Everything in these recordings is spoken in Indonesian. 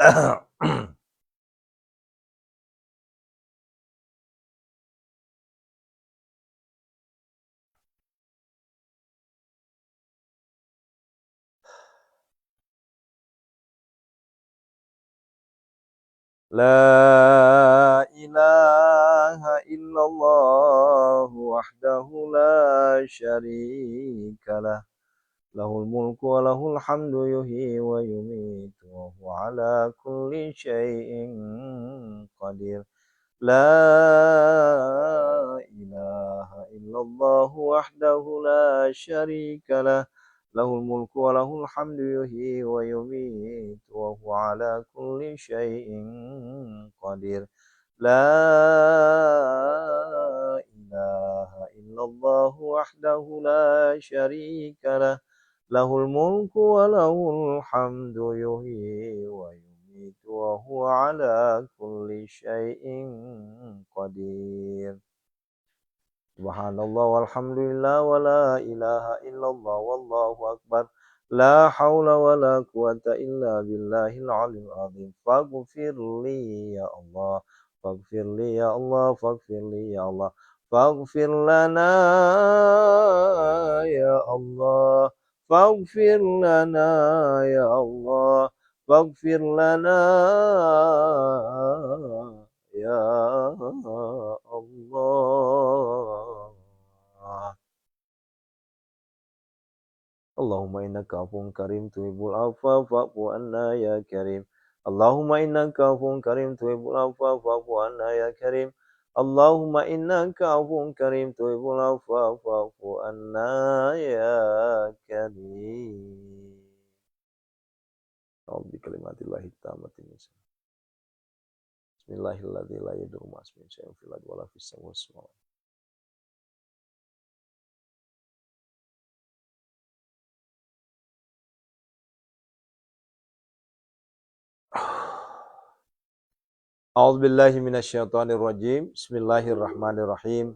La ilaha illallah wahdahu la syarikalah. Lahul mulku wa lahul hamdu yuhyi wa yumiitu wa huwa ala kulli syai'in qadir. La ilaha illallah wahdahu la syarikalah. Lahul mulku wa lahul hamdu yuhyi wa yumiitu wa huwa ala kulli syai'in qadir. La ilaha illallah wahdahu la syarikalah. Lahul mulku wa lahul hamdu yuhyi wa yumiitu wa huwa ala kulli syai'in qadir. Subhanallah walhamdulillah wa la ilaha illallah wallahu akbar. La haula wa la quwata illa billahil aliyyil azim. Faghfirli ya Allah. Faghfirli ya Allah. Faghfirli ya Allah. Faghfir lana ya Allah. Faghfir lana ya Allah. Faghfir lana ya Allah. Allahumma innaka afuwwun karim tuhibbul afwa fa'fu anna ya karim. Allahumma innaka afuwwun karim tuhibbul afwa fa'fu anna ya karim. Allahumma innaka afuwwun karim tuhibbul afwa fa'fu anna ya karim. A'udzu bikalimatillahi tammati min syarri. Bismillahirrahmanirrahim. La yadurru ma'asmihi syai'un fil ardi wa la fis samawati. A'udzubillahi minasyaitonirrajim. Bismillahirrahmanirrahim.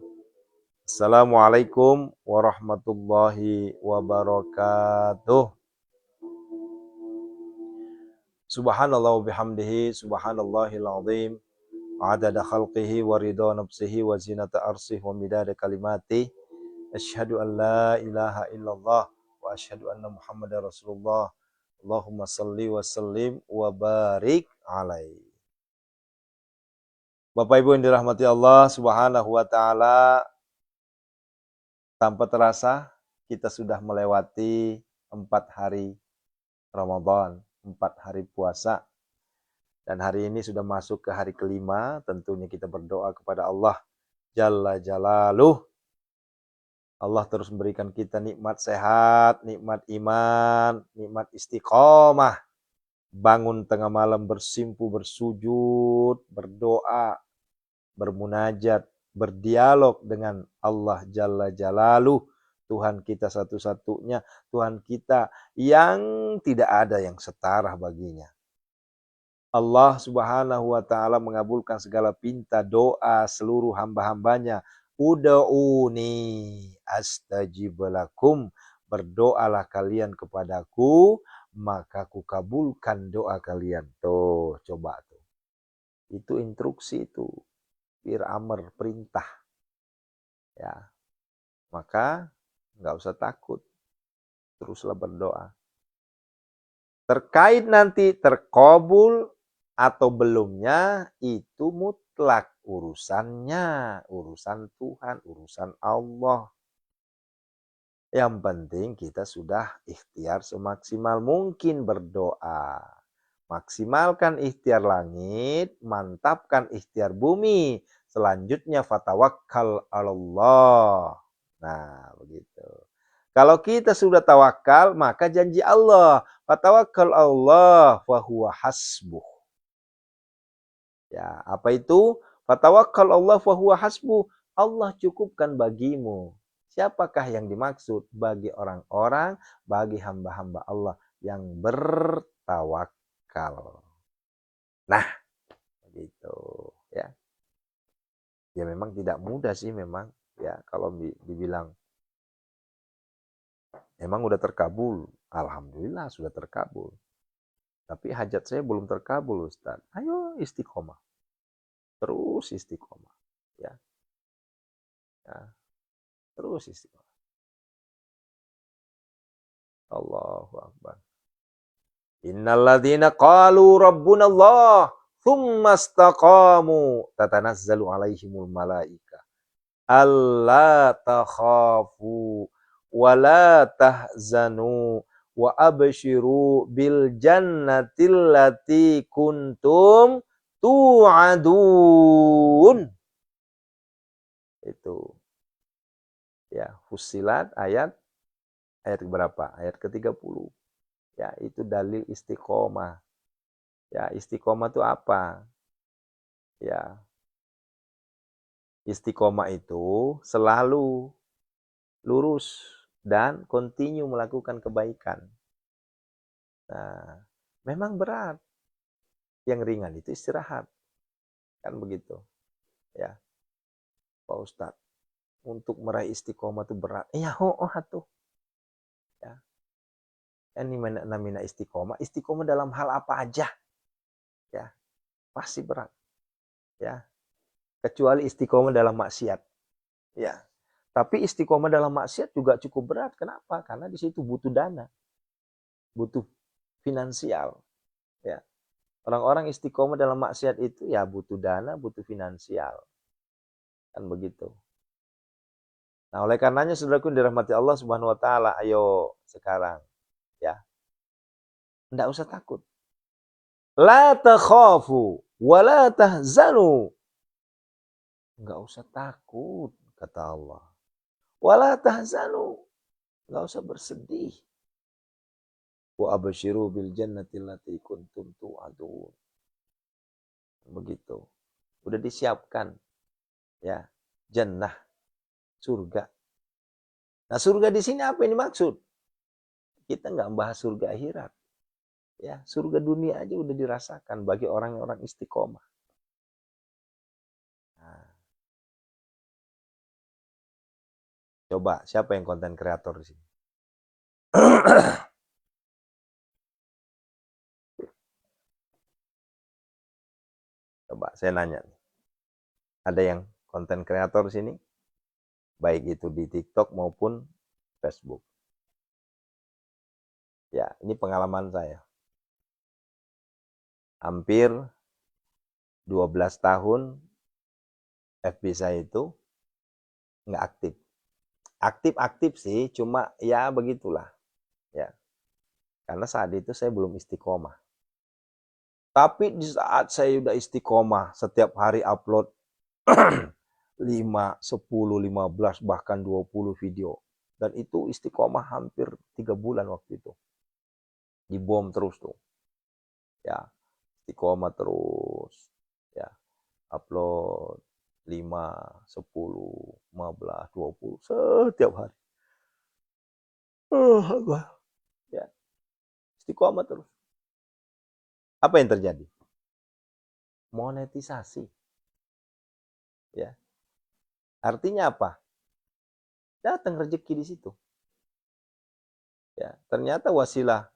Assalamualaikum warahmatullahi wabarakatuh. Subhanallah wa bihamdihi subhanallahil azim. Adada khalqihi wa ridha nafsihi wa zinata arsihi wa midada kalimati. Asyhadu an la ilaha illallah wa asyhadu anna Muhammadar Rasulullah. Allahumma salli wa sallim wa barik alaihi. Bapak Ibu yang dirahmati Allah Subhanahu wa taala, tanpa terasa kita sudah melewati 4 hari Ramadan, 4 hari puasa. Dan hari ini sudah masuk ke hari kelima, tentunya kita berdoa kepada Allah Jalla Jalaluh. Allah terus memberikan kita nikmat sehat, nikmat iman, nikmat istiqomah. Bangun tengah malam bersimpu, bersujud, berdoa, bermunajat, berdialog dengan Allah Jalla Jalaluh, Tuhan kita satu-satunya, Tuhan kita yang tidak ada yang setara baginya. Allah Subhanahu wa taala mengabulkan segala pinta doa seluruh hamba-hambanya. Ud'uni astajib lakum. Berdoalah kalian kepadaku, maka kukabulkan doa kalian. Tuh, coba tuh. Itu instruksi itu. Amr, perintah. Ya. Maka enggak usah takut. Teruslah berdoa. Terkait nanti terkabul atau belumnya itu mutlak urusannya, urusan Tuhan, urusan Allah. Yang penting kita sudah ikhtiar semaksimal mungkin berdoa. Maksimalkan ikhtiar langit, mantapkan ikhtiar bumi. Selanjutnya fatawakkal 'alallah. Nah, begitu. Kalau kita sudah tawakal, maka janji Allah, fatawakkal Allah wa huwa hasbuh. Ya, apa itu? Fatawakkal Allah wa huwa hasbuh. Allah cukupkan bagimu. Siapakah yang dimaksud? Bagi orang-orang, bagi hamba-hamba Allah yang bertawakal. Nah, begitu ya. Ya memang tidak mudah sih memang ya kalau dibilang emang udah terkabul. Alhamdulillah sudah terkabul. Tapi hajat saya belum terkabul, Ustaz. Ayo istiqomah. Terus istiqomah. Ya, ya. Terus istiqomah. Allahu Akbar. Innalladzina qalu rabbunallah thumma istaqamu tatanazzalu alaihimul malaika alla takhafu wa la tahzanu wa abshiru bil jannatil lati kuntum tu'adun. Itu ya, Fussilat ayat berapa? Ayat ke-30. Ya, itu dalil istiqomah. Ya, istiqomah itu apa? Ya, istiqomah itu selalu lurus dan continue melakukan kebaikan. Nah, memang berat. Yang ringan itu istirahat. Kan begitu. Ya, Pak Ustadz. Untuk meraih istiqomah itu berat. Iya, tuh. Ya. Ini namanya istiqomah. Istiqomah dalam hal apa aja. Ya, pasti berat. Ya. Kecuali istiqomah dalam maksiat. Ya. Tapi istiqomah dalam maksiat juga cukup berat. Kenapa? Karena di situ butuh dana. Butuh finansial. Ya. Orang-orang istiqomah dalam maksiat itu ya butuh dana, butuh finansial. Kan begitu. Nah, oleh karenanya saudaraku dirahmati Allah Subhanahu wa taala, ayo sekarang ya. Enggak usah takut. La takhafu wa la tahzanu. Enggak usah takut kata Allah. Wa la tahzanu. Enggak usah bersedih. Wa absyiru bil jannati allati kuntum tu'adun. Begitu. Udah disiapkan ya, jannah, surga. Nah, surga di sini apa yang dimaksud? Kita nggak membahas surga akhirat. Ya, surga dunia aja udah dirasakan bagi orang-orang istiqomah. Nah, coba siapa yang konten kreator di sini? Coba saya nanya nih. Ada yang konten kreator di sini? Baik itu di TikTok maupun Facebook. Ya, ini pengalaman saya. Hampir 12 tahun FB saya itu nggak aktif. Aktif-aktif sih, cuma ya begitulah. Ya, karena saat itu saya belum istiqomah. Tapi di saat saya udah istiqomah, setiap hari upload 5, 10, 15, bahkan 20 video. Dan itu istiqomah hampir 3 bulan waktu itu. Dibom terus tuh. Ya, istiqomah terus. Ya, upload 5, 10, 15, 20 setiap hari. Ya, istiqomah terus. Apa yang terjadi? Monetisasi. Ya. Artinya apa? Datang rezeki di situ. Ya, ternyata wasilah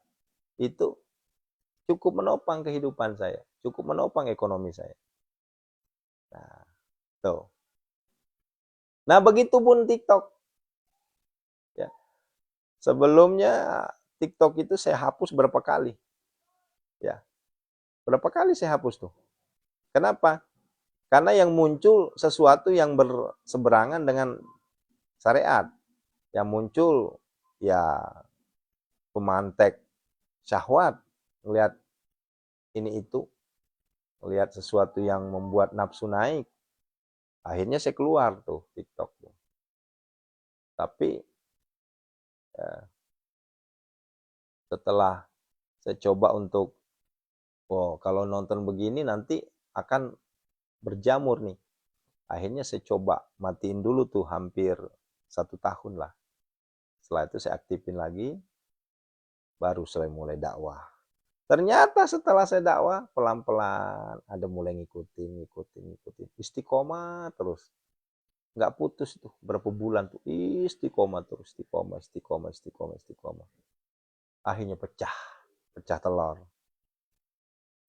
itu cukup menopang kehidupan saya, cukup menopang ekonomi saya. Nah, tuh. Nah, begitupun TikTok. Ya. Sebelumnya TikTok itu saya hapus berapa kali. Ya. Berapa kali saya hapus tuh. Kenapa? Karena yang muncul sesuatu yang berseberangan dengan syariat. Yang muncul ya pemantek syahwat, melihat ini itu, melihat sesuatu yang membuat nafsu naik. Akhirnya saya keluar tuh TikTok. Tapi ya, setelah saya coba untuk, kalau nonton begini nanti akan berjamur nih. Akhirnya saya coba matiin dulu tuh hampir 1 tahun lah. Setelah itu saya aktifin lagi, baru saya mulai dakwah. Ternyata setelah saya dakwah, pelan-pelan ada mulai ngikutin. Istiqomah terus. Nggak putus tuh, berapa bulan tuh. Istiqomah terus, istiqomah. Akhirnya pecah telur.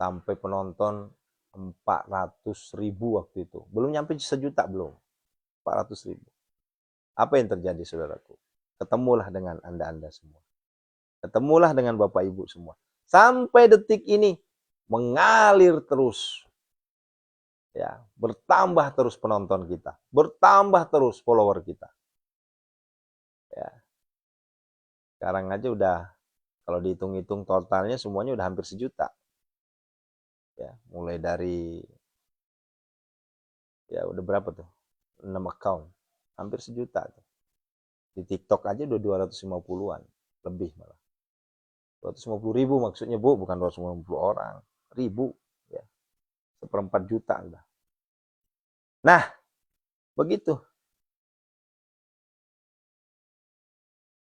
sampai penonton 400.000 waktu itu. Belum nyampe 1 juta, belum. 400.000. Apa yang terjadi, saudaraku? Ketemulah dengan Anda semua. Ketemulah dengan Bapak Ibu semua. Sampai detik ini mengalir terus. Ya, bertambah terus penonton kita, bertambah terus follower kita. Ya. Sekarang aja udah, kalau dihitung-hitung totalnya semuanya udah hampir 1 juta. Ya, mulai dari, ya udah berapa tuh? 6 account, hampir 1 juta tuh. Di TikTok aja udah 250-an, lebih malah. 250.000 maksudnya, Bu, bukan 250 orang, ribu, ya. 1/4 juta udah. Nah, begitu.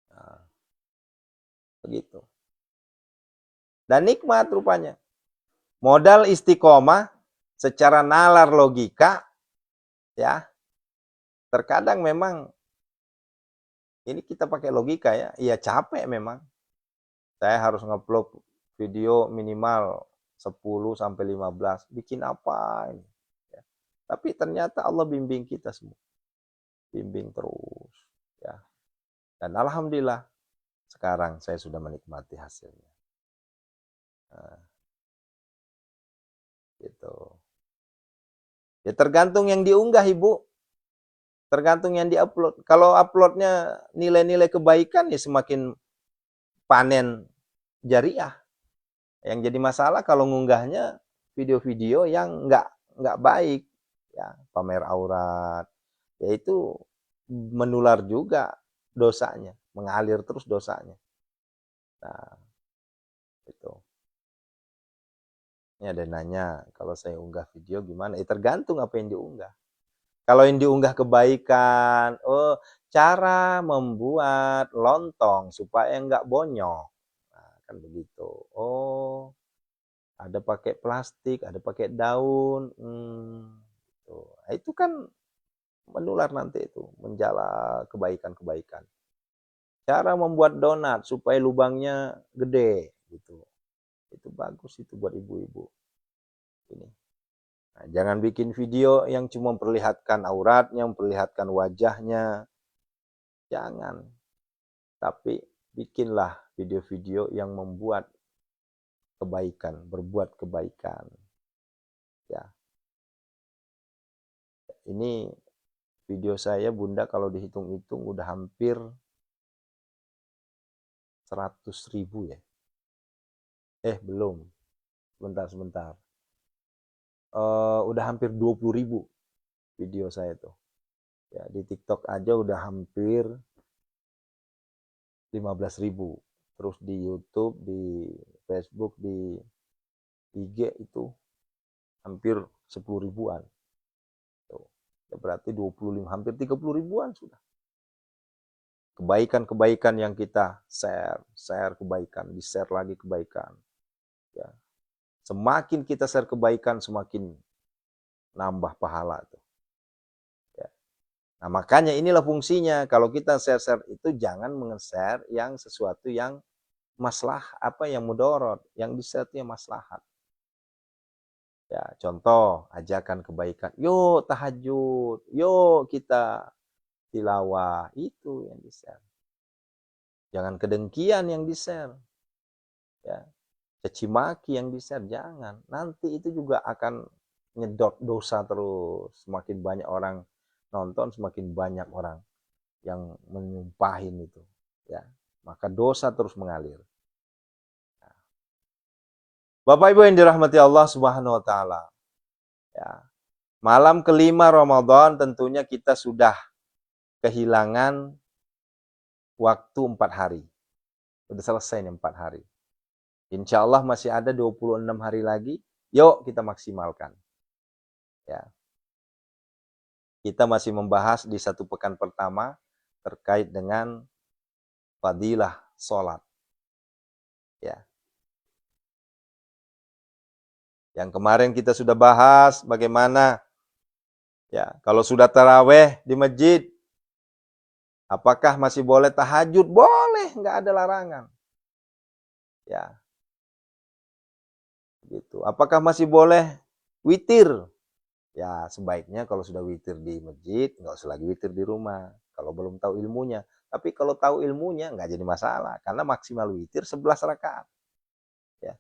Nah, begitu. Dan nikmat rupanya. Modal istiqomah secara nalar logika, ya. Terkadang memang ini kita pakai logika ya. Iya, capek memang. Saya harus ngupload video minimal 10 sampai 15. Bikin apa ini? Ya. Tapi ternyata Allah bimbing kita semua. Bimbing terus, ya. Dan alhamdulillah sekarang saya sudah menikmati hasilnya. Nah, gitu. Ya tergantung yang diunggah, Ibu. Tergantung yang diupload. Kalau uploadnya nilai-nilai kebaikan, ya semakin panen jariah. Yang jadi masalah kalau ngunggahnya video-video yang nggak baik, ya pamer aurat, yaitu menular juga dosanya, mengalir terus dosanya. Nah, itu. Ini ada nanya, kalau saya unggah video gimana? Tergantung apa yang diunggah. Kalau yang diunggah kebaikan, oh cara membuat lontong supaya nggak bonyok, nah, kan begitu. Oh, ada pakai plastik, ada pakai daun, gitu. Nah, itu kan menular nanti itu, menjala kebaikan-kebaikan. Cara membuat donat supaya lubangnya gede, gitu. Itu bagus itu buat ibu-ibu. Ini. Nah, jangan bikin video yang cuma memperlihatkan auratnya, memperlihatkan wajahnya. Jangan. Tapi bikinlah video-video yang membuat kebaikan, berbuat kebaikan. Ya. Ini video saya, Bunda, kalau dihitung-hitung udah hampir 100.000 ya. Belum. Sebentar. Udah hampir 20.000 video saya tuh. Ya, di TikTok aja udah hampir 15.000. Terus di YouTube, di Facebook, di IG itu hampir 10 ribuan. Tuh. Ya berarti 25, hampir 30 ribuan sudah. Kebaikan-kebaikan yang kita share kebaikan, di-share lagi kebaikan. Ya. Semakin kita share kebaikan, semakin nambah pahala tuh. Ya. Nah, makanya inilah fungsinya. Kalau kita share-share itu jangan menge-share yang sesuatu yang yang mudorot, yang di-share itu yang maslahat. Ya, contoh ajakan kebaikan. Yuk tahajud, yuk kita tilawah, itu yang di-share. Jangan kedengkian yang di-share. Ya. Caci maki yang di-share, jangan. Nanti itu juga akan nyedot dosa terus. Semakin banyak orang nonton, semakin banyak orang yang menyumpahin itu. Ya, maka dosa terus mengalir. Nah. Bapak Ibu yang dirahmati Allah Subhanahu wa taala. Ya. Malam kelima Ramadan tentunya kita sudah kehilangan waktu 4 hari. Sudah selesai nih 4 hari. Insya Allah masih ada 26 hari lagi. Yuk kita maksimalkan. Ya. Kita masih membahas di 1 pekan pertama terkait dengan fadilah sholat. Ya. Yang kemarin kita sudah bahas bagaimana ya, kalau sudah taraweh di masjid, apakah masih boleh tahajud? Boleh, nggak ada larangan. Ya. Begitu. Apakah masih boleh witir? Ya, sebaiknya kalau sudah witir di masjid, nggak usah lagi witir di rumah. Kalau belum tahu ilmunya. Tapi kalau tahu ilmunya, nggak jadi masalah. Karena maksimal witir 11 rakaat. Ya.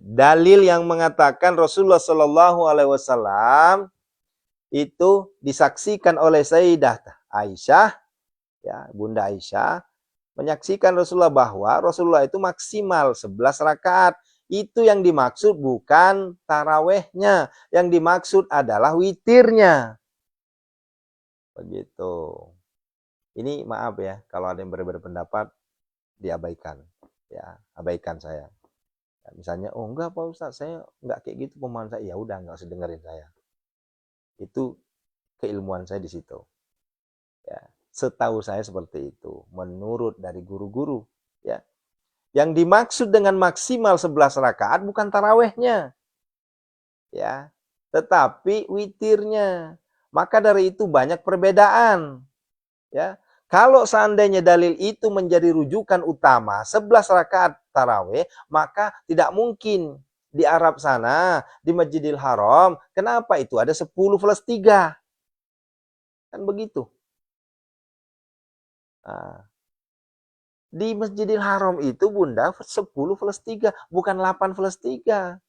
Dalil yang mengatakan Rasulullah Shallallahu Alaihi Wasallam itu disaksikan oleh Sayyidah Aisyah, ya, Bunda Aisyah, menyaksikan Rasulullah bahwa Rasulullah itu maksimal 11 rakaat. Itu yang dimaksud bukan tarawehnya. Yang dimaksud adalah witirnya. Begitu. Ini maaf ya, kalau ada yang berbeda pendapat, diabaikan. Ya, abaikan saya. Ya, misalnya, oh enggak Pak Ustaz, saya enggak kayak gitu pemahaman saya. Ya udah, enggak usah dengerin saya. Itu keilmuan saya di situ. Ya, setahu saya seperti itu. Menurut dari guru-guru, ya. Yang dimaksud dengan maksimal 11 rakaat bukan tarawehnya. Ya, tetapi witirnya. Maka dari itu banyak perbedaan. Ya. Kalau seandainya dalil itu menjadi rujukan utama 11 rakaat taraweh, maka tidak mungkin di Arab sana, di Masjidil Haram, kenapa itu ada 10 plus 3? Kan begitu. Nah, di Masjidil Haram itu Bunda 10 plus 3, bukan 8 plus 3.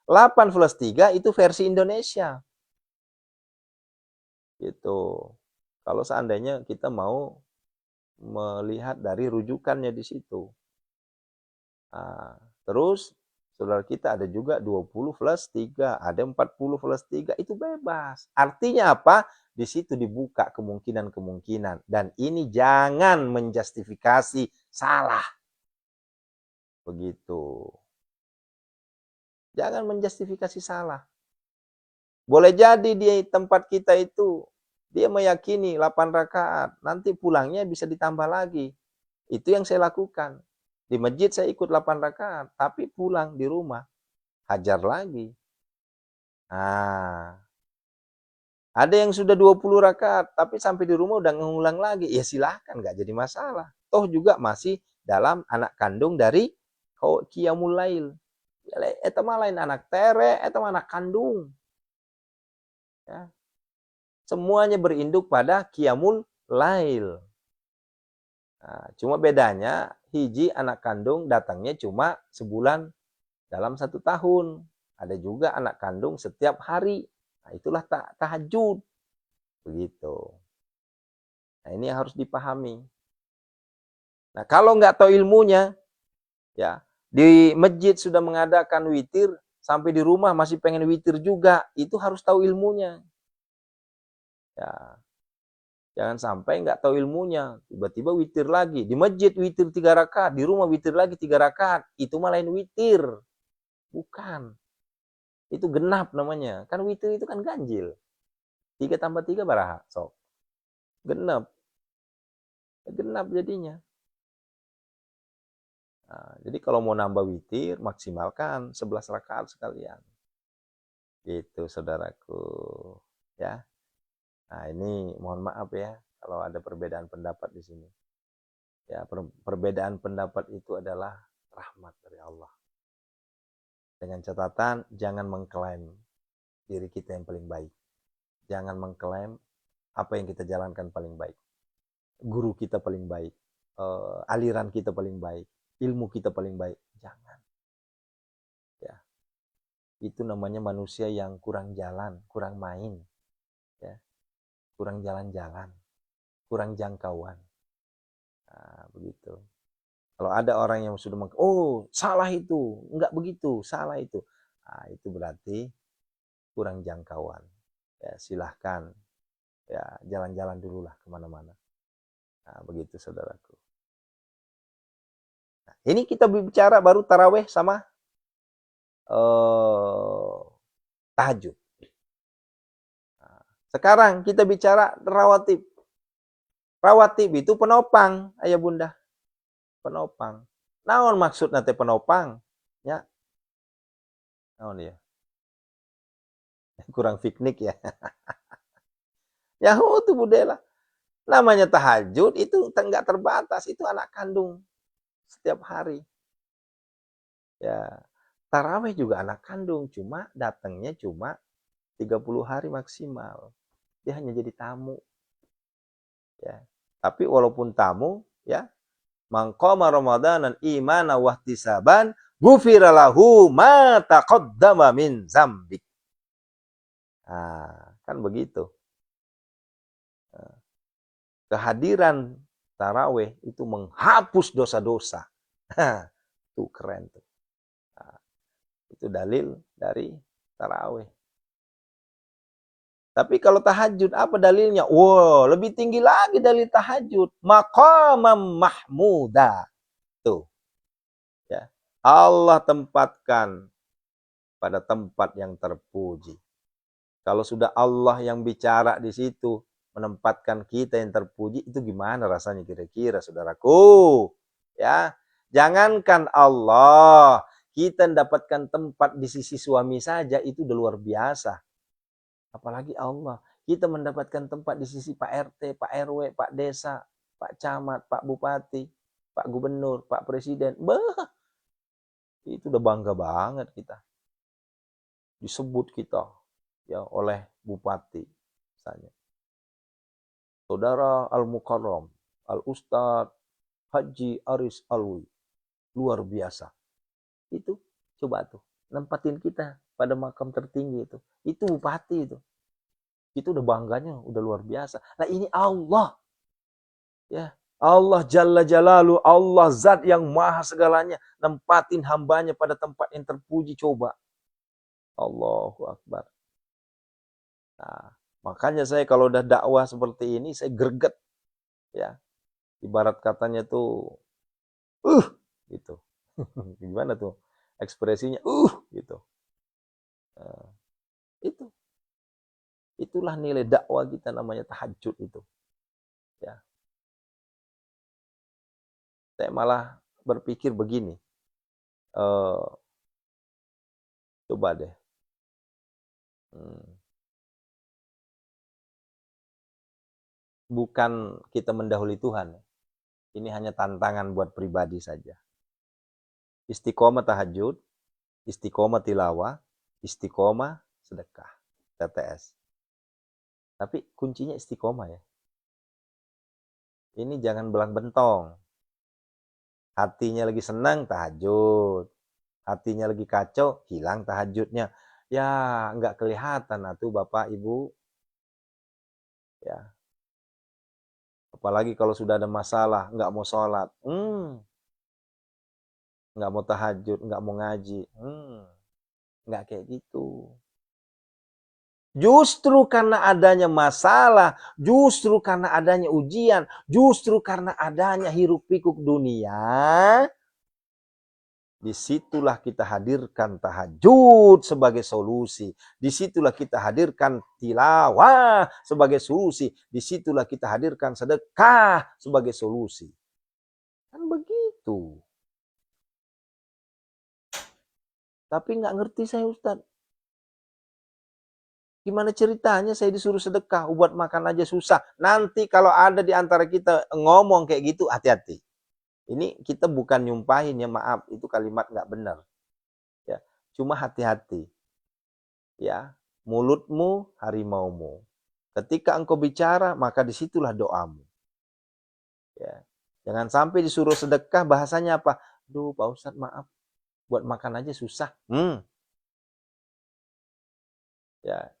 8 plus 3 itu versi Indonesia. Gitu. Kalau seandainya kita mau melihat dari rujukannya di situ. Nah, terus saudara kita ada juga 20 plus 3, ada 40 plus 3, itu bebas. Artinya apa? Di situ dibuka kemungkinan-kemungkinan. Dan ini jangan menjustifikasi salah. Begitu. Jangan menjustifikasi salah. Boleh jadi di tempat kita itu, dia meyakini 8 rakaat, nanti pulangnya bisa ditambah lagi. Itu yang saya lakukan. Di masjid saya ikut 8 rakaat, tapi pulang di rumah, hajar lagi. Nah, ada yang sudah 20 rakaat, tapi sampai di rumah udah ngulang lagi. Ya silahkan, nggak jadi masalah. Toh juga masih dalam anak kandung dari Qiyamul Lail. Eta mah lain anak tere, eta mah anak kandung. Ya. Semuanya berinduk pada Qiyamul Lail. Nah, cuma bedanya, hiji anak kandung datangnya cuma sebulan dalam 1 tahun. Ada juga anak kandung setiap hari. Nah, itulah tahajud. Begitu. Nah, ini harus dipahami. Nah, kalau nggak tahu ilmunya, ya di masjid sudah mengadakan witir, sampai di rumah masih pengen witir juga, itu harus tahu ilmunya. Ya, jangan sampai nggak tahu ilmunya, tiba-tiba witir lagi. Di masjid witir 3 rakaat, di rumah witir lagi 3 rakaat. Itu malah lain witir. Bukan. Itu genap namanya. Kan witir itu kan ganjil. 3 tambah 3 baraha? Sok. Genap. Genap jadinya. Nah, jadi kalau mau nambah witir, maksimalkan 11 rakaat sekalian. Gitu, saudaraku. Ya. Nah, ini mohon maaf ya kalau ada perbedaan pendapat di sini. Ya, perbedaan pendapat itu adalah rahmat dari Allah. Dengan catatan, jangan mengklaim diri kita yang paling baik. Jangan mengklaim apa yang kita jalankan paling baik. Guru kita paling baik. Aliran kita paling baik. Ilmu kita paling baik. Jangan. Ya. Itu namanya manusia yang kurang jalan, kurang main. Ya. Kurang jalan-jalan. Kurang jangkauan. Nah, begitu. Kalau ada orang yang sudah oh salah itu, enggak begitu, salah itu. Nah, itu berarti kurang jangkauan. Ya, silahkan ya jalan-jalan dulu lah kemana-mana. Nah, begitu saudaraku. Nah, ini kita bicara baru taraweh sama tahajud. Nah, sekarang kita bicara rawatib. Rawatib itu penopang, ayah bunda. Penopang. Naon maksud nanti penopang? Ya. Naon ya? Kurang piknik ya. Ya itu budela. Namanya tahajud itu enggak terbatas, itu anak kandung setiap hari. Ya. Tarawih juga anak kandung, cuma datangnya cuma 30 hari maksimal. Dia hanya jadi tamu. Ya. Tapi walaupun tamu, ya, man qama ramadanan imana wahtisaban ghufira lahu ma taqaddama min dzambik. Nah, kan begitu. Kehadiran tarawih itu menghapus dosa-dosa. Tuh keren tuh. Nah, itu dalil dari tarawih. Tapi kalau tahajud, apa dalilnya? Wow, lebih tinggi lagi dalil tahajud. Maqamam mahmuda. Tuh. Ya. Allah tempatkan pada tempat yang terpuji. Kalau sudah Allah yang bicara di situ, menempatkan kita yang terpuji, itu gimana rasanya kira-kira, saudaraku? Ya. Jangankan Allah, kita mendapatkan tempat di sisi suami saja, itu udah luar biasa. Apalagi Allah. Kita mendapatkan tempat di sisi Pak RT, Pak RW, Pak Desa, Pak Camat, Pak Bupati, Pak Gubernur, Pak Presiden. Bah, itu udah bangga banget kita. Disebut kita ya oleh Bupati misalnya. Saudara Al-Mukarram, Al-Ustadz Haji Aris Alwi. Luar biasa. Itu coba tuh, nempatin kita pada makam tertinggi itu. Itu Bupati itu. Itu udah bangganya, udah luar biasa. Nah ini Allah. Ya, Allah Jalla Jalalu, Allah zat yang maha segalanya, nempatin hambanya pada tempat yang terpuji, coba. Allahu Akbar. Nah, makanya saya kalau udah dakwah seperti ini, saya greget. Ya, ibarat katanya tuh, gitu. Gimana tuh ekspresinya? Gitu. Nah, itu. Itulah nilai dakwah kita, namanya tahajud itu. Ya. Saya malah berpikir begini. Coba deh. Bukan kita mendahului Tuhan. Ini hanya tantangan buat pribadi saja. Istiqomah tahajud, istiqomah tilawah, istiqomah sedekah. TTS. Tapi kuncinya istiqomah ya. Ini jangan belang bentong. Hatinya lagi senang, tahajud. Hatinya lagi kacau, hilang tahajudnya. Ya, nggak kelihatan tuh Bapak, Ibu. Ya. Apalagi kalau sudah ada masalah, nggak mau sholat. Nggak mau tahajud, nggak mau ngaji. Nggak kayak gitu. Justru karena adanya masalah, justru karena adanya ujian, justru karena adanya hiruk pikuk dunia, disitulah kita hadirkan tahajud sebagai solusi. Disitulah kita hadirkan tilawah sebagai solusi. Disitulah kita hadirkan sedekah sebagai solusi. Kan begitu. Tapi nggak ngerti saya Ustadz. Gimana ceritanya saya disuruh sedekah, buat makan aja susah. Nanti kalau ada di antara kita ngomong kayak gitu, hati-hati. Ini kita bukan nyumpahin ya, maaf, itu kalimat nggak benar. Ya, cuma hati-hati. Ya, mulutmu harimaumu. Ketika engkau bicara, maka disitulah doamu. Ya, jangan sampai disuruh sedekah, bahasanya apa? Duh, Pak Ustadz maaf, buat makan aja susah. Ya,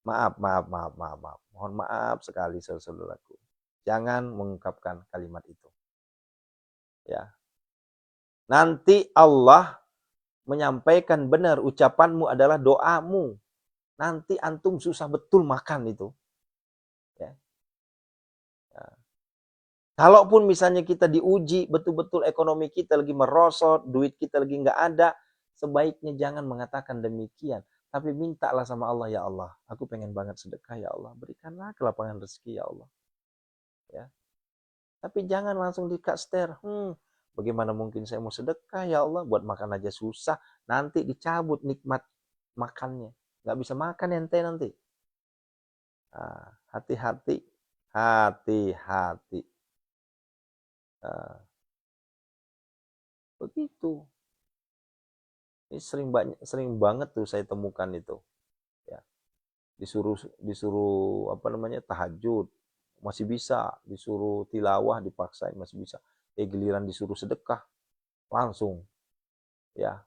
maaf. Mohon maaf sekali saudaraku. Jangan mengungkapkan kalimat itu. Ya. Nanti Allah menyampaikan benar, ucapanmu adalah doamu. Nanti antum susah betul makan itu. Ya. Ya. Kalaupun misalnya kita diuji, betul-betul ekonomi kita lagi merosot, duit kita lagi nggak ada, sebaiknya jangan mengatakan demikian. Tapi mintalah sama Allah, ya Allah, aku pengen banget sedekah, ya Allah, berikanlah kelapangan rezeki, ya Allah. Ya. Tapi jangan langsung dikaster. Bagaimana mungkin saya mau sedekah, ya Allah, buat makan aja susah. Nanti dicabut nikmat makannya. Nggak bisa makan ente nanti. Nah, hati-hati. Hati-hati. Nah, begitu. Ini sering banget tuh saya temukan itu, ya. Disuruh disuruh apa namanya, tahajud, masih bisa, disuruh tilawah dipaksain masih bisa. Giliran disuruh sedekah, langsung ya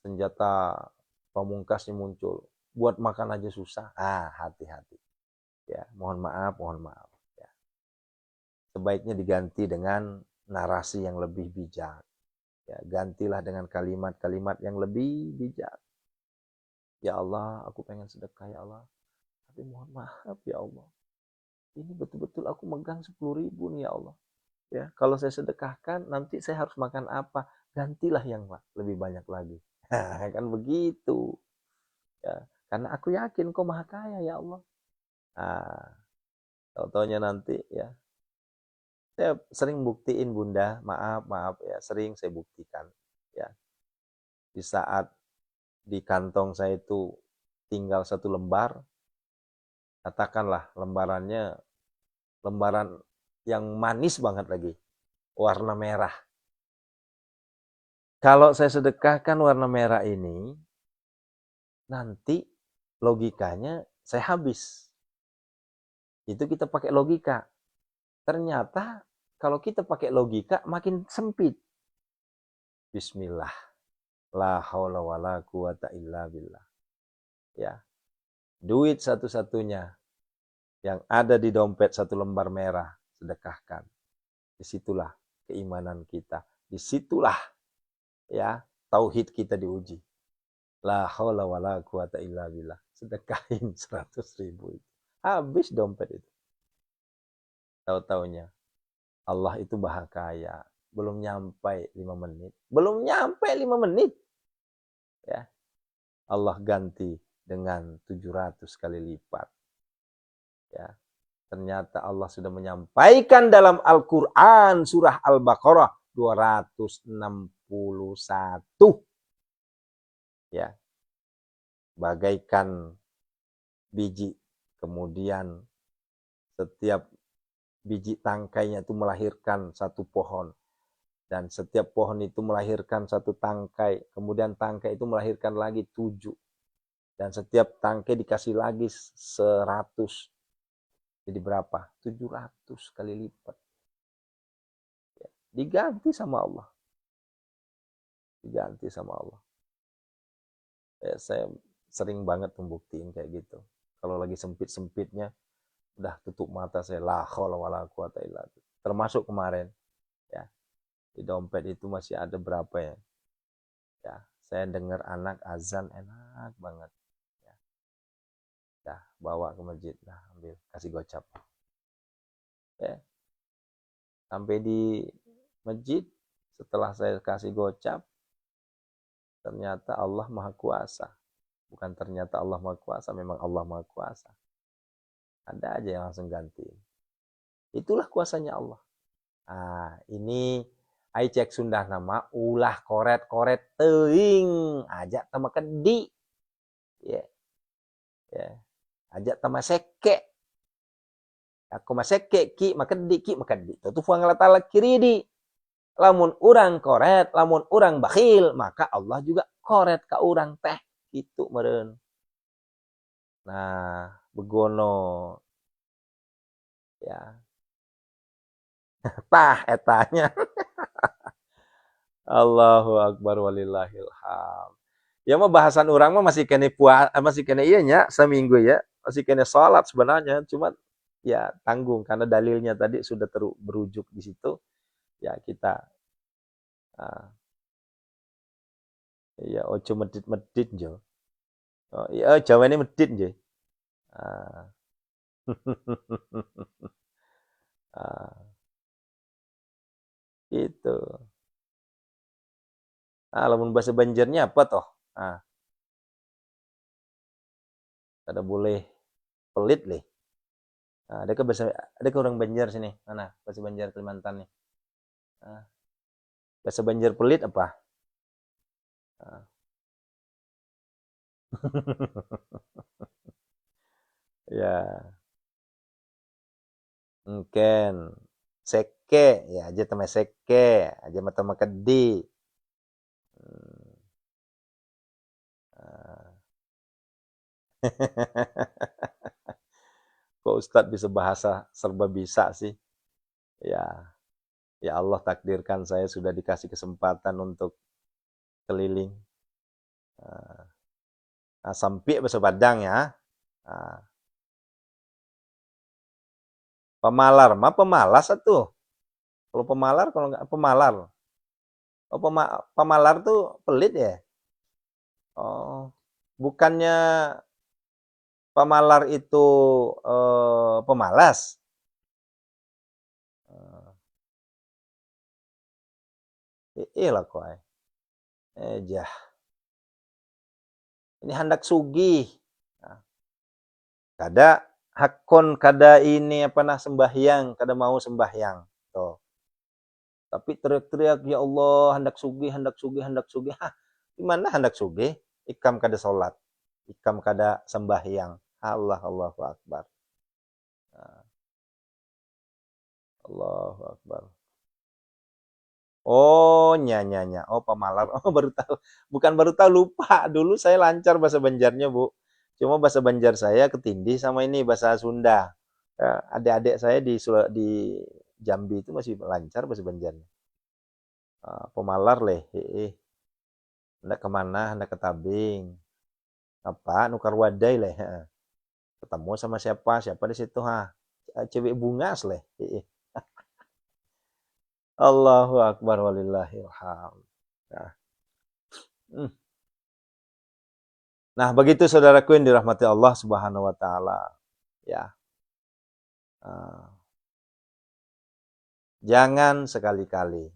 senjata pamungkasnya muncul. Buat makan aja susah. Hati-hati. Ya, mohon maaf ya. Sebaiknya diganti dengan narasi yang lebih bijak. Ya, gantilah dengan kalimat-kalimat yang lebih bijak. Ya Allah, aku pengen sedekah ya Allah. Tapi mohon maaf ya Allah. Ini betul-betul aku megang 10.000 nih ya Allah. Ya, kalau saya sedekahkan nanti saya harus makan apa? Gantilah yang lebih banyak lagi. Kan begitu. Ya, karena aku yakin kau maha kaya ya Allah. Nah, tahu-taunya nanti ya. Saya sering buktiin Bunda, maaf ya, sering saya buktikan. Ya, di saat di kantong saya itu tinggal 1 lembar, katakanlah lembaran yang manis banget lagi, warna merah. Kalau saya sedekahkan warna merah ini, nanti logikanya saya habis. Itu kita pakai logika. Ternyata kalau kita pakai logika makin sempit. Bismillah. La haula wala quwata illa billah. Ya. Duit satu-satunya yang ada di dompet 1 lembar merah, sedekahkan. Disitulah keimanan kita. Disitulah ya tauhid kita diuji. La haula wala quwata illa billah. Sedekahin 100.000 itu. Habis dompet itu. Tahu-taunya Allah itu maha kaya. Belum nyampe 5 menit. Belum nyampe 5 menit. Ya. Allah ganti dengan 700 kali lipat. Ya. Ternyata Allah sudah menyampaikan dalam Al-Quran surah Al-Baqarah 261. Ya. Bagaikan biji. Kemudian setiap biji tangkainya itu melahirkan 1 pohon. Dan setiap pohon itu melahirkan 1 tangkai. Kemudian tangkai itu melahirkan lagi 7. Dan setiap tangkai dikasih lagi 100. Jadi berapa? 700 kali lipat. Ya, diganti sama Allah. Diganti sama Allah. Ya, saya sering banget membuktiin kayak gitu. Kalau lagi sempit-sempitnya, udah tutup mata saya. La haula wala quwata illa billah. Termasuk kemarin. Ya, di dompet itu masih ada berapa ya? Ya, saya dengar anak azan enak banget. Ya, dah bawa ke masjid, dah ambil, kasih gocap. Ya, sampai di masjid, setelah saya kasih gocap, ternyata Allah Maha Kuasa. Bukan ternyata Allah Maha Kuasa, memang Allah Maha Kuasa. Ada aja yang langsung ganti. Itulah kuasanya Allah. Ini ai cek Sunda nama ulah koret-koret teuing, ajak tama kedi. Ya. Ya. Ajak tama seke. Aku maseke ki makedi ki makedi. Itu fuang Allah Ta'ala kiridi. Lamun urang koret, lamun urang bakhil, maka Allah juga koret ka urang teh. Gitu meureun. Nah, begono ya. Tah etanya. Allahu akbar walillahil ham. Ya mah bahasan orang mah masih kene masih kene iya nya seminggu ya. Masih kene salat sebenarnya, cuma ya tanggung karena dalilnya tadi sudah berujuk di situ. Ya kita ya ojo medit-medit jo. Oh, iya Jawane medit je. Ah. ah, itu. Lamun bahasa Banjarnya apa toh? Kada boleh pelit leh. Ada ke orang Banjar sini? Mana? Bahasa Banjar Kalimantan nih. Bahasa Banjar pelit apa? Ya, mungkin seke ya aja teman seke, aja mata kedi. Hmm. Kok Ustadz bisa bahasa serba bisa sih? Ya, ya Allah takdirkan saya sudah dikasih kesempatan untuk keliling. Nah, sampai bahasa Padang ya. Nah, pemalar mah pemalas atuh. Kalau pemalar, kalau nggak pemalar. Oh, pemalar tuh pelit ya? Oh, bukannya pemalar itu pemalas? Lah kok. Jah. Ini hendak sugih. Nah, kada hakon kada ini apa nah sembahyang, kada mau sembahyang. Tuh. Tapi teriak-teriak ya Allah hendak sugih, hendak sugih, hendak sugih. Hah, gimana hendak sugih? Ikam kada salat. Ikam kada sembahyang. Allah Allahu Akbar. Allahu Akbar. Oh, nya. Oh, pemalar. Oh, baru tahu. Bukan baru tahu, lupa. Dulu saya lancar bahasa Banjarnya, Bu. Cuma bahasa Banjar saya ketindih sama ini bahasa Sunda. Adik-adik saya di Jambi itu masih lancar bahasa Banjarnya. Pemalar leh. Hendak kemana? Hendak ke Tabing. Apa? Nukar wadai leh. Ketemu sama siapa? Siapa di situ? Cewek bungas leh. Allahu Akbar walillahil hamd. Nah. Nah, begitu saudaraku yang dirahmati Allah Subhanahu wa taala. Ya. Jangan sekali-kali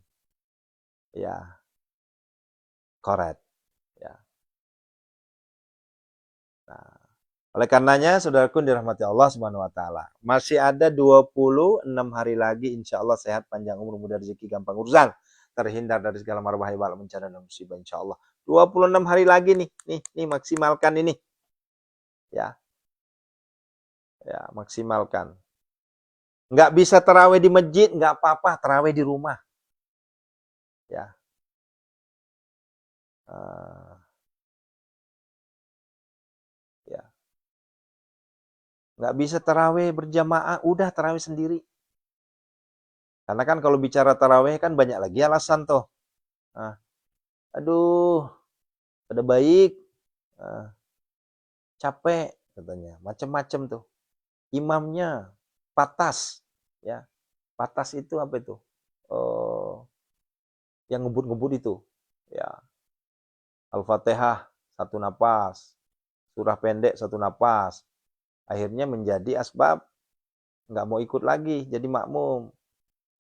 ya koret ya. Nah, oleh karenanya saudaraku yang dirahmati Allah Subhanahu wa taala, masih ada 26 hari lagi insyaallah sehat panjang umur mudah rezeki gampang urusan, terhindar dari segala mara bahaya bala bencana dan musibah insyaallah. 26 hari lagi nih maksimalkan ini. Ya. Ya, maksimalkan. Nggak bisa tarawih di masjid, nggak apa-apa, tarawih di rumah. Ya. Ya. Nggak bisa tarawih berjamaah, udah tarawih sendiri. Karena kan kalau bicara tarawih kan banyak lagi alasan tuh. Nah, aduh, pada baik, capek katanya, macam-macam tuh. Imamnya patas, ya. Patas itu apa itu? Yang ngebut-ngebut itu, ya. Al-Fatihah satu napas, surah pendek satu napas. Akhirnya menjadi asbab nggak mau ikut lagi, jadi makmum.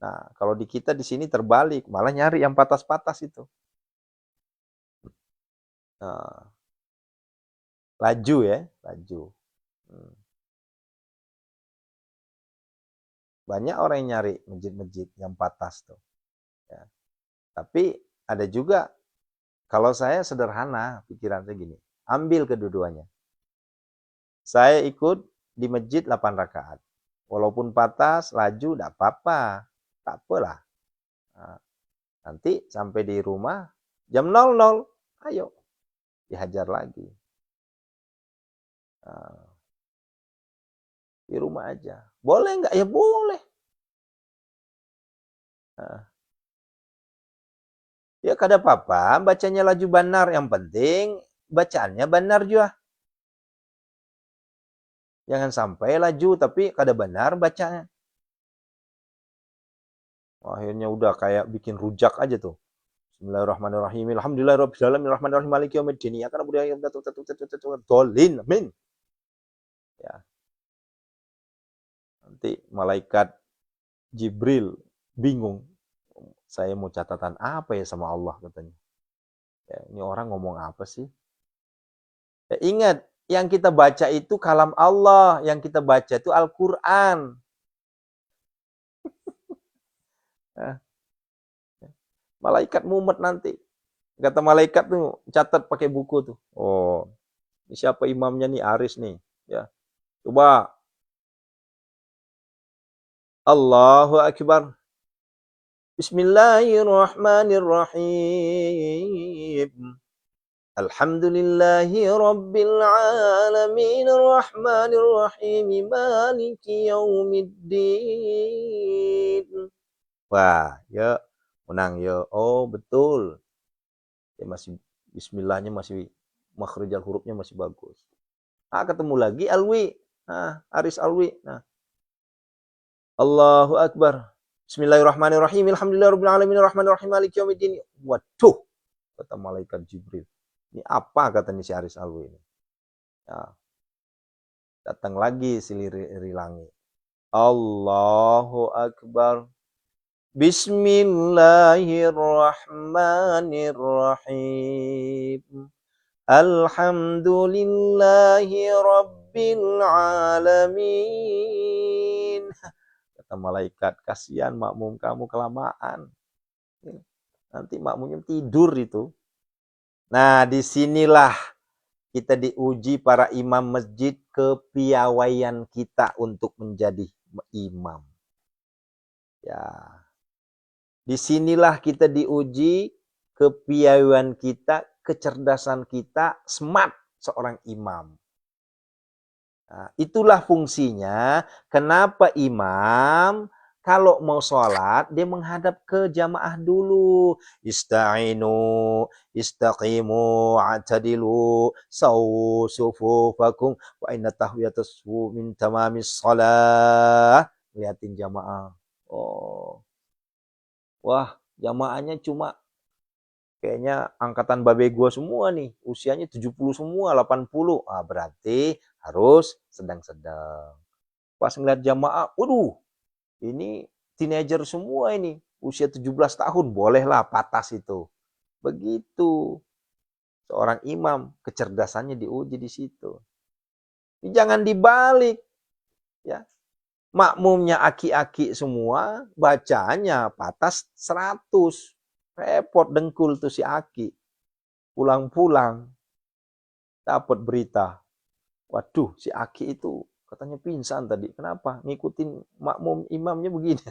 Nah, kalau di kita di sini terbalik, malah nyari yang patas-patas itu. Nah, laju ya, laju. Banyak orang yang nyari masjid-masjid yang patas tuh. Ya. Tapi ada juga, kalau saya sederhana, pikiran saya gini, ambil kedua-duanya. Saya ikut di masjid 8 rakaat. Walaupun patas, laju, tidak apa-apa. Tak apalah. Nah, nanti sampai di rumah, jam 00, ayo, dihajar lagi. Nah, di rumah aja. Boleh nggak? Ya boleh. Nah, ya kada apa-apa, bacanya laju benar. Yang penting bacaannya benar juga. Jangan sampai laju tapi kada benar bacanya. Akhirnya udah kayak bikin rujak aja tuh. Bismillahirrahmanirrahim. Alhamdulillahirabbil alamin arrahmanirrahim maliki yaumiddin. Ya kan budaya dolin. Amin. Ya. Nanti malaikat Jibril bingung. Saya mau catatan apa ya sama Allah katanya. Ya, ini orang ngomong apa sih? Ya, ingat, yang kita baca itu kalam Allah, yang kita baca itu Al-Qur'an. Malaikat mumet nanti. Kata malaikat tuh catat pakai buku tuh. Oh, ini siapa imamnya nih? Aris nih. Ya, coba. Allahu Akbar. Bismillahirrahmanirrahim. Alhamdulillahi Rabbil Alamin Ar-Rahmanir Rahim Maliki Yaumiddin. Wah, ya menang ya. Oh, betul. Ya masih bismillahnya masih makhrajal hurufnya masih bagus. Ketemu lagi Alwi. Aris Alwi. Allahu Akbar. Bismillahirrahmanirrahim. Alhamdulillahirabbil alamin arrahmanir rahim maliki yaumiddin. Waduh, kata malaikat Jibril. Ini apa kata si Aris Alwi ini? Ya. Datang lagi si Liri Langit. Allahu Akbar. Bismillahirrahmanirrahim. Alhamdulillahi Rabbil Alamin. Kata malaikat, kasihan makmum kamu kelamaan. Nanti makmumnya tidur itu. Nah, disinilah kita diuji para imam masjid kepiawaian kita untuk menjadi imam. Ya. Disinilah kita diuji kepiawaian kita, kecerdasan kita, smart seorang imam. Nah, itulah fungsinya kenapa imam kalau mau sholat, dia menghadap ke jamaah dulu. Ista'inu, istaqimu, atadilu, sawu sufufakum, wa inna tahwiyatas min tamamis sholat. Lihatin jamaah. Oh. Wah, jamaahnya cuma kayaknya angkatan babe gua semua nih. Usianya 70 semua, 80. Berarti harus sedang-sedang. Pas ngeliat jamaah, waduh, ini teenager semua ini, usia 17 tahun, bolehlah patas itu. Begitu. Seorang imam, kecerdasannya diuji di situ. Ini jangan dibalik. Ya. Makmumnya aki-aki semua, bacanya patas 100. Repot dengkul tuh si aki. Pulang-pulang, dapat berita. Waduh, si aki itu katanya pingsan tadi. Kenapa? Ngikutin makmum imamnya begini.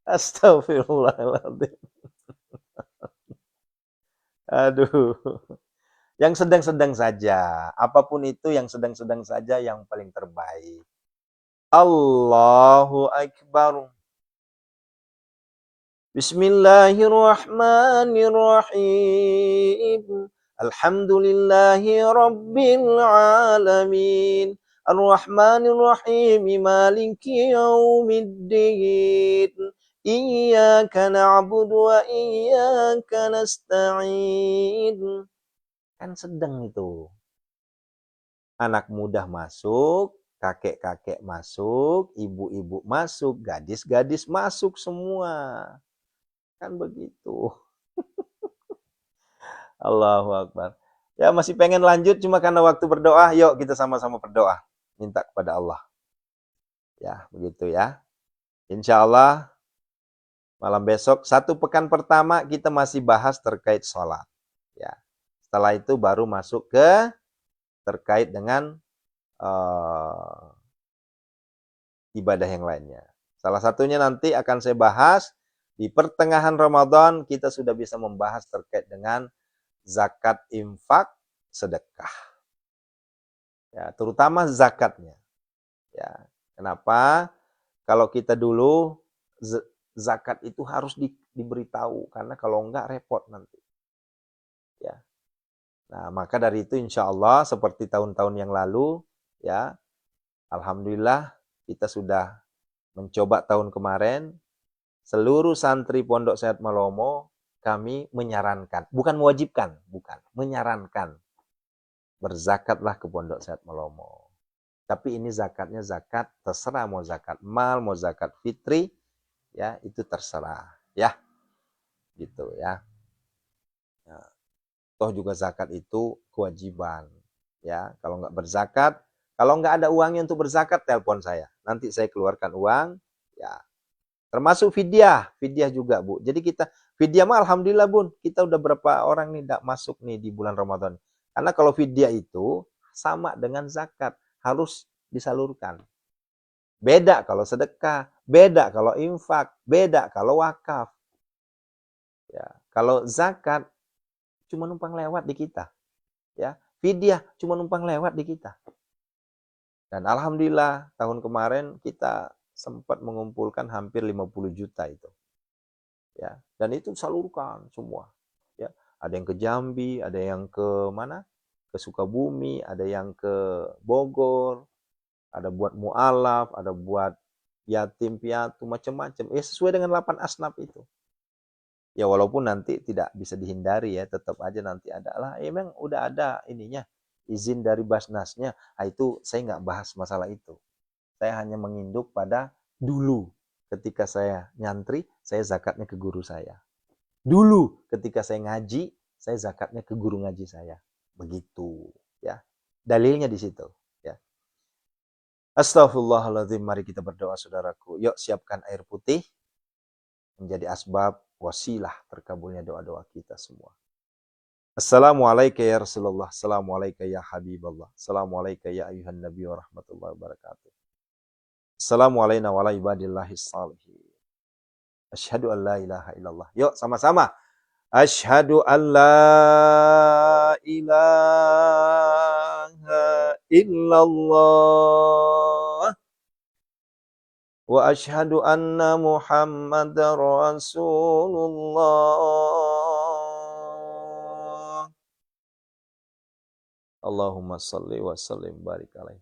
Astagfirullahaladzim. Aduh. Yang sedang-sedang saja. Apapun itu yang sedang-sedang saja yang paling terbaik. Allahu Akbar. Bismillahirrahmanirrahim. Alhamdulillahi Rabbil Alamin. Ar-Rahmanir-Rahim. Maliki Yaumiddin. Iyyaka na'budu wa iyyaka nasta'in. Kan sedang itu. Anak muda masuk, kakek-kakek masuk, ibu-ibu masuk, gadis-gadis masuk semua. Kan begitu. Allahu Akbar. Ya masih pengen lanjut cuma karena waktu berdoa. Yuk kita sama-sama berdoa. Minta kepada Allah. Ya begitu ya. Insya Allah malam besok 1 pekan pertama kita masih bahas terkait sholat. Ya. Setelah itu baru masuk ke terkait dengan ibadah yang lainnya. Salah satunya nanti akan saya bahas di pertengahan Ramadan kita sudah bisa membahas terkait dengan zakat, infak, sedekah. Ya, terutama zakatnya. Ya, kenapa? Kalau kita dulu zakat itu harus diberitahu karena kalau enggak repot nanti. Ya. Nah, maka dari itu insya Allah seperti tahun-tahun yang lalu, ya, alhamdulillah kita sudah mencoba tahun kemarin, seluruh santri Pondok Sehat Malomo kami menyarankan, bukan mewajibkan, bukan, menyarankan berzakatlah ke Pondok Sehat Malomo. Tapi ini zakatnya zakat terserah, mau zakat mal, mau zakat fitri, ya itu terserah, ya, gitu ya. Nah, toh juga zakat itu kewajiban, ya. Kalau nggak berzakat, kalau nggak ada uangnya untuk berzakat, telepon saya, nanti saya keluarkan uang, ya. Termasuk fidyah juga Bu. Jadi kita fidyah mah alhamdulillah Bun, kita udah berapa orang nih tidak masuk nih di bulan Ramadan. Karena kalau fidyah itu sama dengan zakat, harus disalurkan. Beda kalau sedekah, beda kalau infak, beda kalau wakaf. Ya, kalau zakat cuma numpang lewat di kita. Ya, fidyah cuma numpang lewat di kita. Dan alhamdulillah tahun kemarin kita sempat mengumpulkan hampir 50 juta itu. Ya, dan itu salurkan semua. Ya, ada yang ke Jambi, ada yang ke mana? Ke Sukabumi, ada yang ke Bogor, ada buat mu'alaf, ada buat yatim piatu, macam-macam. Ya sesuai dengan 8 asnaf itu. Ya walaupun nanti tidak bisa dihindari ya, tetap aja nanti ada lah. Ya, memang udah ada ininya, izin dari Basnasnya. Nah, itu saya nggak bahas masalah itu. Saya hanya menginduk pada dulu ketika saya nyantri, saya zakatnya ke guru saya. Dulu ketika saya ngaji, saya zakatnya ke guru ngaji saya. Begitu ya. Dalilnya di situ ya. Astaghfirullahaladzim, mari kita berdoa saudaraku. Yuk siapkan air putih menjadi asbab wasilah terkabulnya doa-doa kita semua. Assalamualaikum ya Rasulullah. Assalamualaikum ya Habiballah. Assalamualaikum ya ayuhan Nabi wa rahmatullahi wabarakatuh. Assalamualaikum wa ala ibadillahis salihin. Asyhadu an la ilaha illallah. Yuk sama-sama. Asyhadu an la ilaha illallah. Wa asyhadu anna Muhammadar Rasulullah. Allahumma salli wa sallim barik alaihi.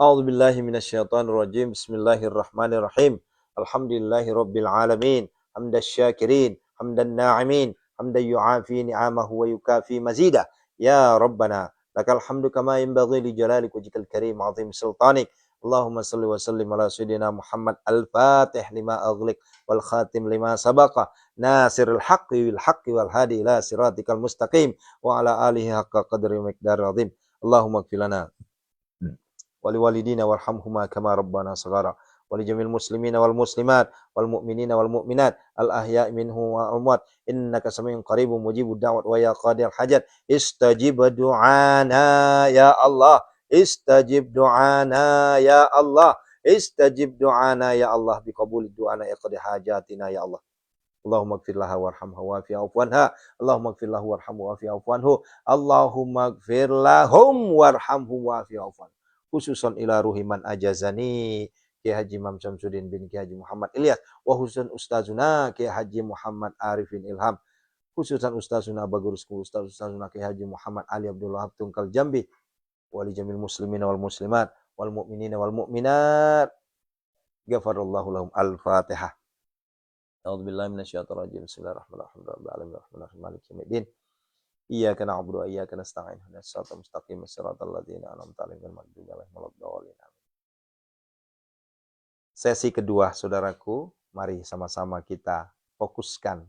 A'udzu billahi minasyaitonir rajim. Bismillahirrahmanirrahim. Alhamdulillahi rabbil alamin. Hamdan syakirin, hamdan na'imin, hamdan yu'afi ni'amahu wa yukafi mazidah. Ya Rabbana, lakal hamdu kama yanbaghi li jalalik wajhikal karim 'azim sultanik. Allahumma salli wa sallim ala sayyidina Muhammad al-Fatih lima aghliq wal khatim lima sabaqa nasirul haqqi bil haqqi wal hadi ila siratikal mustaqim wa ala alihi haqqa qadri miqdar azim. Allahumma ighfir lana wa liwalidina warhamhuma kama rabbana saghara wa li jamil muslimina wal muslimat wal mu'minina wal mu'minat al ahya'i minhum wa amwat innaka samiun qaribun mujibud da'wat wa ya qadil hajat istajib du'ana ya Allah. Istajib du'ana ya Allah. Istajib du'ana ya Allah. Biqabuli du'ana iqdi hajatina ya Allah. Allahumma gfir laha warhamha wa'afi afwanha. Allahumma gfir lahu warhamhu wa'afi afwanhu. Allahumma gfir lahum warhamhu wa'afi afwanhu. Khususan ila ruhiman ajazani Kiai Haji Imam Syamsuddin bin Kiai Haji Muhammad Ilyas. Wa khususan ustazuna Kiai Haji Muhammad Arifin Ilham. Khususan ustazuna bagurusku ustazuna Kiai Haji Muhammad Ali Abdul Wahab Tungkal Jambi. Wali jamil muslimina wal muslimat wal mu'minina wal mu'minat ghafarallahu lahum. Al-Fatihah. A'udzubillahi minasyaitonir rajim. Bismillahirrahmanirrahim. Bismillahirrahmanirrahim. Maliki yaumiddin. Iyyaka na'budu wa iyyaka nasta'in. Ihdinas siratal mustaqim. Shiratal ladzina an'amta 'alaihim ghairil maghdubi 'alaihim waladdallin. Sesi kedua, saudaraku, mari sama-sama kita fokuskan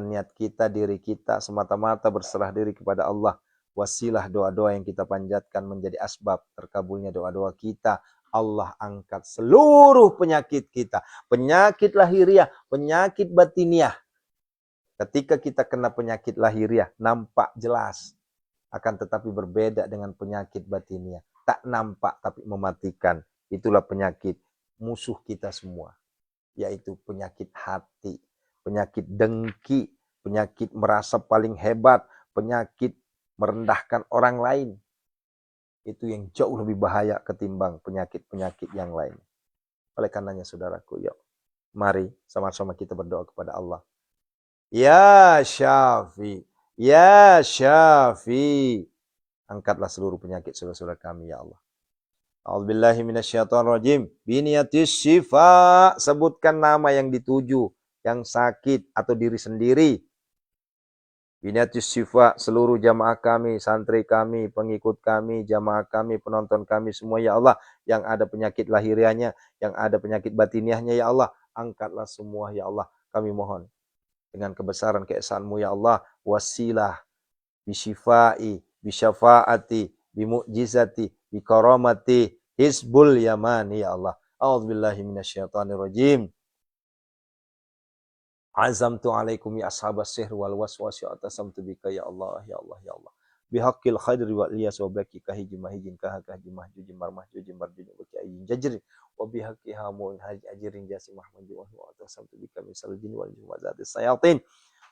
niat kita, diri kita semata-mata berserah diri kepada Allah. Wasilah doa-doa yang kita panjatkan menjadi asbab terkabulnya doa-doa kita. Allah angkat seluruh penyakit kita. Penyakit lahiriah, penyakit batiniah. Ketika kita kena penyakit lahiriah, nampak jelas. Akan tetapi berbeda dengan penyakit batiniah. Tak nampak tapi mematikan. Itulah penyakit musuh kita semua. Yaitu penyakit hati, penyakit dengki, penyakit merasa paling hebat, penyakit merendahkan orang lain. Itu yang jauh lebih bahaya ketimbang penyakit-penyakit yang lain. Oleh karenanya saudaraku, yuk mari sama-sama kita berdoa kepada Allah. Ya Syafi, ya Syafi, angkatlah seluruh penyakit saudara-saudara kami ya Allah. A'udzubillahi minasyaitonirrajim. Biniyatis syifa, sebutkan nama yang dituju, yang sakit atau diri sendiri. Biniyatis syifa, seluruh jamaah kami, santri kami, pengikut kami, jamaah kami, penonton kami semua ya Allah, yang ada penyakit lahiriahnya, yang ada penyakit batiniahnya ya Allah, angkatlah semua ya Allah. Kami mohon dengan kebesaran keesaanmu ya Allah, wasilah bisyifai, bisyafaati, bimu'jizati, bikaramati, Hizbul Yamani ya Allah. A'udzubillahi minasyaitonirrajim. Azamtu alaikum ya ashabas sihr wal waswas ya atasamtu bika ya Allah ya Allah ya Allah. Bihaqqil khadri wal iyas wa baki kahiji mahijin kahaji mahjujin marmahjujin marjujin baki ayyin jajrin wa bihaqqi hamun haji ajirin jasi mahmudi wa atasamtu bika misal jin wal jin wa zatis sayatin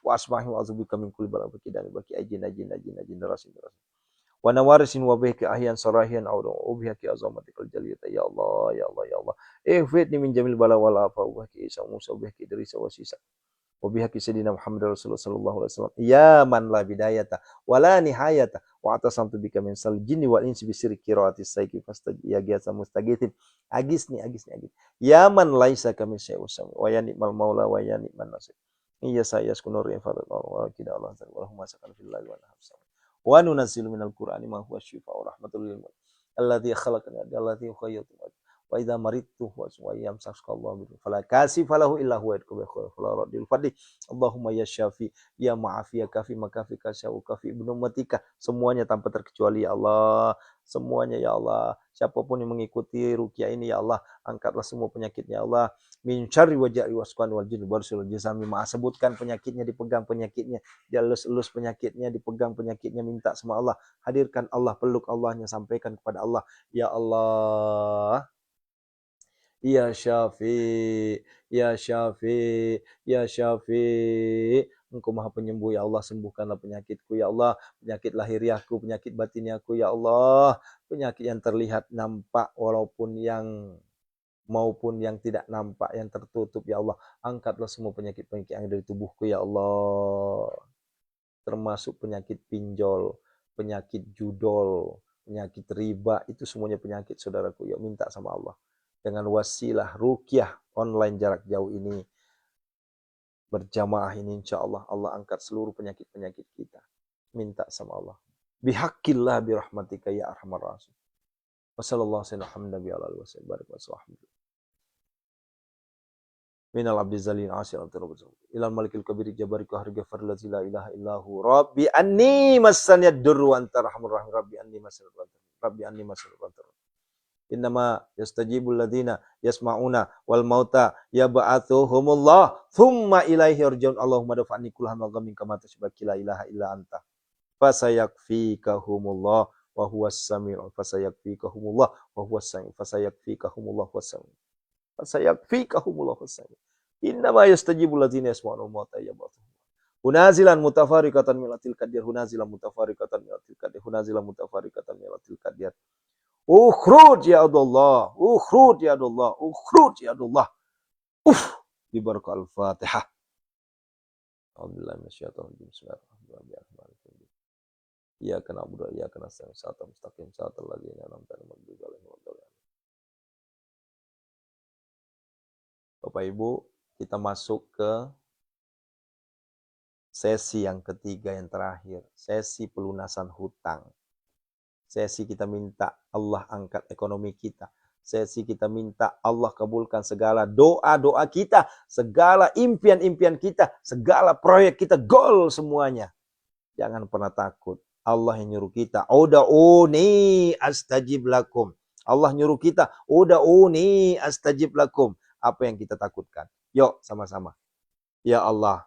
wa asmahi wa azubika min kulli balaa baki dan baki ajin rasin wa nawarisin wa bihki ahyan sarahian aw ubihki azamatikal jaliyata ya Allah ya Allah ya Allah ihfidni min jamil bala wal afa wa bihki Isa Musa wa bihki Idris wa Sisa wa bihki Sayyidina Muhammad Rasulullah sallallahu alaihi wasallam ya man la bidayata wa la nihayata wa atasamtu bika min sal jinni wal insi bisirri qiraatis sayki fastaj ya giyasa mustagithin agisni ya man laisa kami syai'un wa ya ni'mal maula wa ya ni'man nasir iya saya kunur ya fadl wa kida Allah Allahumma sakal fillahi wa nahsan wa nunazzilu minal qur'ani ma huwa syifaa'un wa rahmatul lil mu'minin alladzi khalaqani alladzi khayyatu wa idza maridtu wa yamsaka Allah bi fala kasifa lahu illa huwa yadkubu fala radil fadli Allahumma ya syafi ya ma'afiya kafi makafi kasyau kafi ibnu matika semuanya tanpa terkecuali ya Allah semuanya ya Allah siapapun yang mengikuti ruqyah ini ya Allah angkatlah semua penyakitnya ya Allah min syarri wajai wasqan wal jin barsul jazami ma sebutkan penyakitnya dipegang penyakitnya dielus-elus penyakitnya dipegang penyakitnya minta sama Allah hadirkan Allah peluk Allahnya sampaikan kepada Allah ya Allah ya Syafi ya Syafi ya Syafi Engkau Maha Penyembuh ya Allah sembuhkanlah penyakitku ya Allah penyakit lahiriahku penyakit batiniahku ya Allah penyakit yang terlihat nampak maupun yang tidak nampak yang tertutup ya Allah angkatlah semua penyakit-penyakit yang ada di tubuhku ya Allah termasuk penyakit pinjol penyakit judol penyakit riba itu semuanya penyakit saudaraku ya minta sama Allah dengan wasilah ruqyah online jarak jauh ini berjamaah ini insyaallah Allah angkat seluruh penyakit-penyakit kita minta sama Allah bihaqqillah birahmatika ya arhamar rahimin wasallallahu alaihi wasallam minal abdi zalin asil ilal malikil kabiri jabari qahri ghafar la ilaha illahu rabbi anni masaniyad durru wa anta arhamur rahim rabbi anni masaniyad innama yastajibul ladzina yasma'una wal mauta yab'atsuhumullah thumma ilaihi yarji'un Allahumma dafa'ni kullal ghammin kama tasbaki la ilaha illa anta fasayakfikahumullah wa huwas samiu fasayakfikahumullah wa huwas samiu fasayakfikahumullah was samiu fasayakfikahumullah was samiu innama yastajibul ladzina yasma'una wal mauta yab'atsuhum hunazilan mutafarriqatan milatil qadir hunazilan mutafarriqatan milatil qadir hunazilan mutafarriqatan milatil qadir ukhruj ya Allah ukhruj ya Allah ukhruj ya Allah bi barakah al-Fatihah Alhamdulillah minasyaitonir rajim bismillahirrahmanirrahim iyyaka na'budu wa iyyaka nasta'in ihdinas mustaqim siratal ladzina an'amta 'alaihim Bapak Ibu kita masuk ke sesi yang ketiga yang terakhir sesi pelunasan hutang sesi kita minta Allah angkat ekonomi kita. Sesi kita minta Allah kabulkan segala doa-doa kita. Segala impian-impian kita. Segala proyek kita. Goal semuanya. Jangan pernah takut. Allah yang nyuruh kita. Uda'uni astajib lakum. Allah nyuruh kita. Uda'uni astajib lakum. Apa yang kita takutkan? Yuk sama-sama. Ya Allah.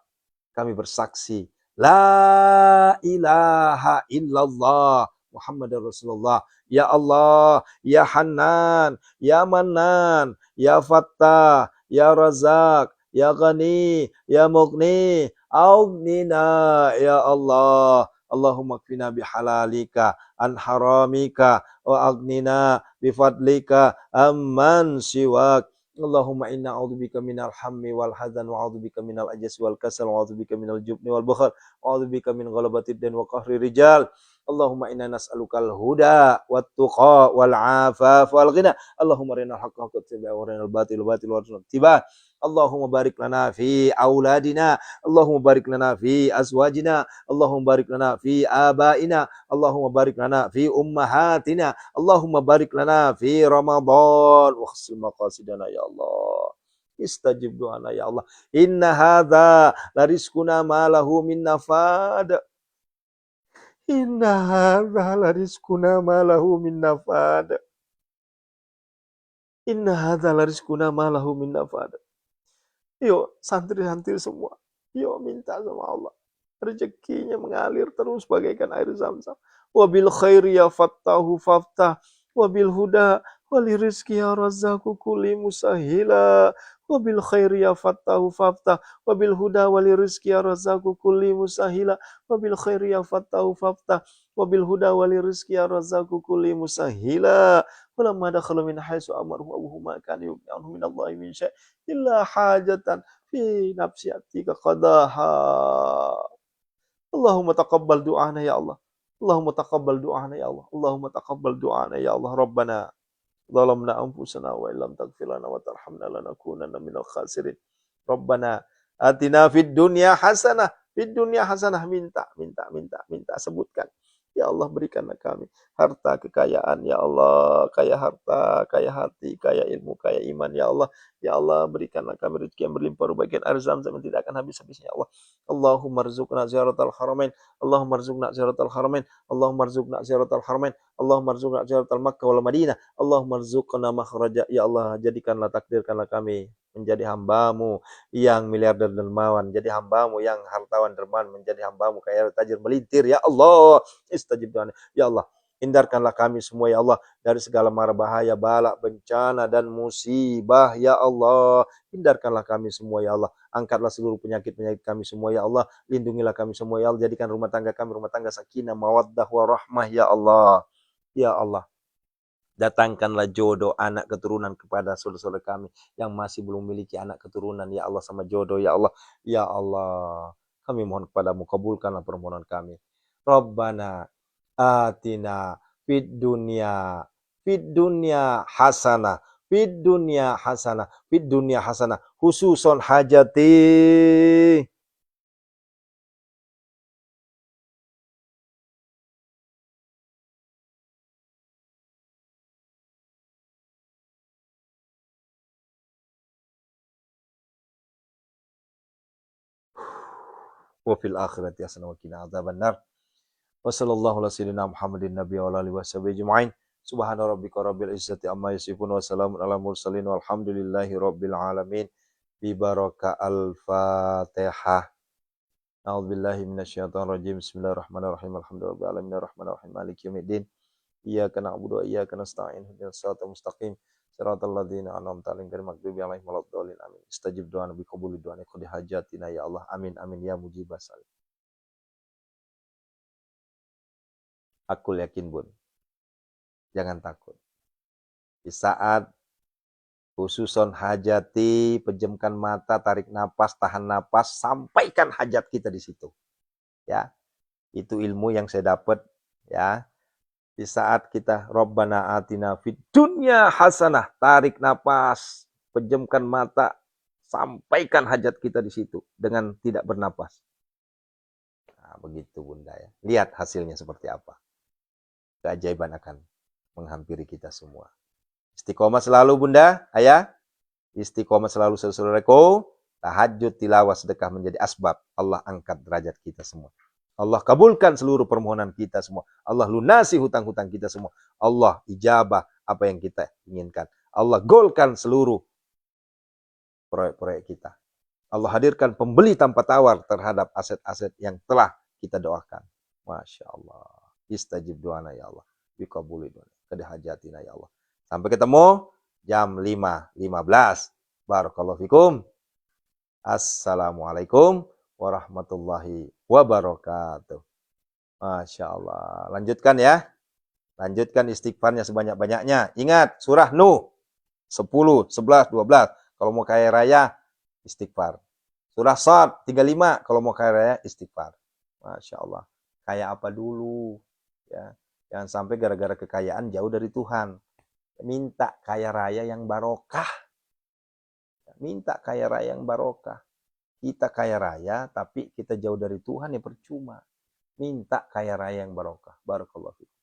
Kami bersaksi. La ilaha illallah. Muhammad Rasulullah. Ya Allah, Ya Hanan, Ya Manan, Ya Fattah, Ya Razak, Ya Ghani, Ya Mughni, Aughnina, Ya Allah. Allahumma kfina bihalalika, an haramika, wa aghnina bifadlika, amman siwak. Allahumma inna a'udzubika minal hammi wal hazan wa a'udzubika minal ajzi wal kasal wa a'udzubika minal jubni wal bukhl wa a'udzubika min ghalabatid dan wa qahri rijal. Allahumma inna nas'alukal huda wat tuqa wal afaf wal ghina. Allahumma arinal haqqa haqqan wattiba'hu wa arinal batila batilan warzuqna ittiba'ah. Allahumma barik lana fi auladina. Allahumma barik lana fi azwajina. Allahumma barik lana fi abaina. Allahumma barik lana fi ummahatina. Allahumma barik lana fi Ramadan. Wa khsil maqasidana ya Allah. Istajib doana ya Allah. Inna hadza la rizquna ma lahu min nafad. Inna hadza la rizquna ma lahu min nafad. Inna hadza la rizquna ma lahu min nafad. Yuk santri-santri semua, yuk minta sama Allah. Rezekinya mengalir terus bagaikan air Zam-Zam. Wabil khairi ya fattahu faftah. Wabil huda ولرزقي يا رزاق كل مسهلا وبالخير يا فتاه فافتح وبالهدى ولرزقي يا رزاق كل مسهلا وبالخير يا فتاه فافتح وبالهدى ولرزقي يا رزاق كل مسهلا ولما دخل من حيث أمره أبوه ما كان يغني عنه من الله من شيء إلا حاجة في نفس أتيك قضاها اللهم تقبل دعانا يا الله اللهم تقبل دعانا يا الله اللهم تقبل دعانا يا الله ربنا ظلمنا أنفسنا وإن لم تغفر لنا وترحمنا لنكونن من الخاسرين ربنا آتنا في الدنيا حسنة في الدنيا حسنة minta sebutkan ya Allah berikanlah kami harta kekayaan ya Allah kaya harta kaya hati kaya ilmu kaya iman ya Allah berikanlah kami rezeki yang berlimpah bagian air Zam-Zam yang tidak akan habis-habisnya ya Allah Allahumma rzuqna ziyaratal haramain Allahumma rzuqna ziyaratal haramain Allahumma rzuqna ziyaratal haramain Allahumma rzuqna ziyaratal Makkah wal Madinah Allahumma rzuqna makhraja ya Allah jadikanlah takdirkanlah kami menjadi hamba-Mu yang miliarder dermawan menjadi hamba-Mu yang hartawan dermawan menjadi hamba-Mu kaya tajir melintir ya Allah istajib doa ya Allah hindarkanlah kami semua ya Allah dari segala mara bahaya balak bencana dan musibah ya Allah hindarkanlah kami semua ya Allah angkatlah seluruh penyakit-penyakit kami semua ya Allah lindungilah kami semua ya Allah jadikan rumah tangga kami rumah tangga sakinah mawaddah warahmah ya Allah ya Allah datangkanlah jodoh anak keturunan kepada saudara-saudara kami yang masih belum memiliki anak keturunan ya Allah sama jodoh ya Allah kami mohon kepadamu kabulkanlah permohonan kami Rabbana atina fid dunya hasanah fid dunya hasanah khususon hajati wa fil akhirati hasanah wa qina adzabannar. Wa sallallahu ala sayyidina Muhammadin nabiy wa alihi washabihi ajma'in. Subhana rabbika rabbil izzati amma yasifun wa salamun ala mursalin walhamdulillahi rabbil alamin. Bi baraka al-Fatihah. A'udzubillahi minasyaitonir rajim. Bismillahirrahmanirrahim. Alhamdulillahi alamin arrahmanirrahim maliki yaumiddin. Iyyaka na'budu wa iyyaka nasta'in. Ihdinas siratal mustaqim. Siratal ladzina an'amta 'alaihim ghairil maghdubi 'alaihim waladdallin. Amin. Istajib doa nabi qabuli doa qadi hajatina ya Allah. Amin amin ya mujibas salim. Aku yakin bun. Jangan takut. Di saat khususon hajati, pejamkan mata, tarik napas, tahan napas, sampaikan hajat kita di situ. Ya. Itu ilmu yang saya dapat ya. Di saat kita Rabbana atina fid dunya hasanah, tarik napas, pejamkan mata, sampaikan hajat kita di situ dengan tidak bernapas. Nah, begitu Bunda ya. Lihat hasilnya seperti apa. Keajaiban akan menghampiri kita semua. Istiqomah selalu Bunda, Ayah. Istiqomah selalu saudaraku. Tahajud, tilawah, sedekah menjadi asbab Allah angkat derajat kita semua. Allah kabulkan seluruh permohonan kita semua. Allah lunasi hutang-hutang kita semua. Allah ijabah apa yang kita inginkan. Allah golkan seluruh proyek-proyek kita. Allah hadirkan pembeli tanpa tawar terhadap aset-aset yang telah kita doakan. Masya Allah. Istajib doana ya Allah. Bikabuli doana. Kedahajatina ya Allah. Sampai ketemu jam 5.15. Barakallahu fikum. Assalamualaikum warahmatullahi wabarakatuh. Masya Allah. Lanjutkan ya. Lanjutkan istighfarnya sebanyak-banyaknya. Ingat surah Nuh 10, 11, 12. Kalau mau kaya raya istighfar. Surah Shad 35. Kalau mau kaya raya istighfar. Masya Allah. Kaya apa dulu? Ya. Jangan sampai gara-gara kekayaan jauh dari Tuhan. Minta kaya raya yang barokah. Minta kaya raya yang barokah. Kita kaya raya, tapi kita jauh dari Tuhan ya percuma. Minta kaya raya yang barokah. Barakallahu fikum.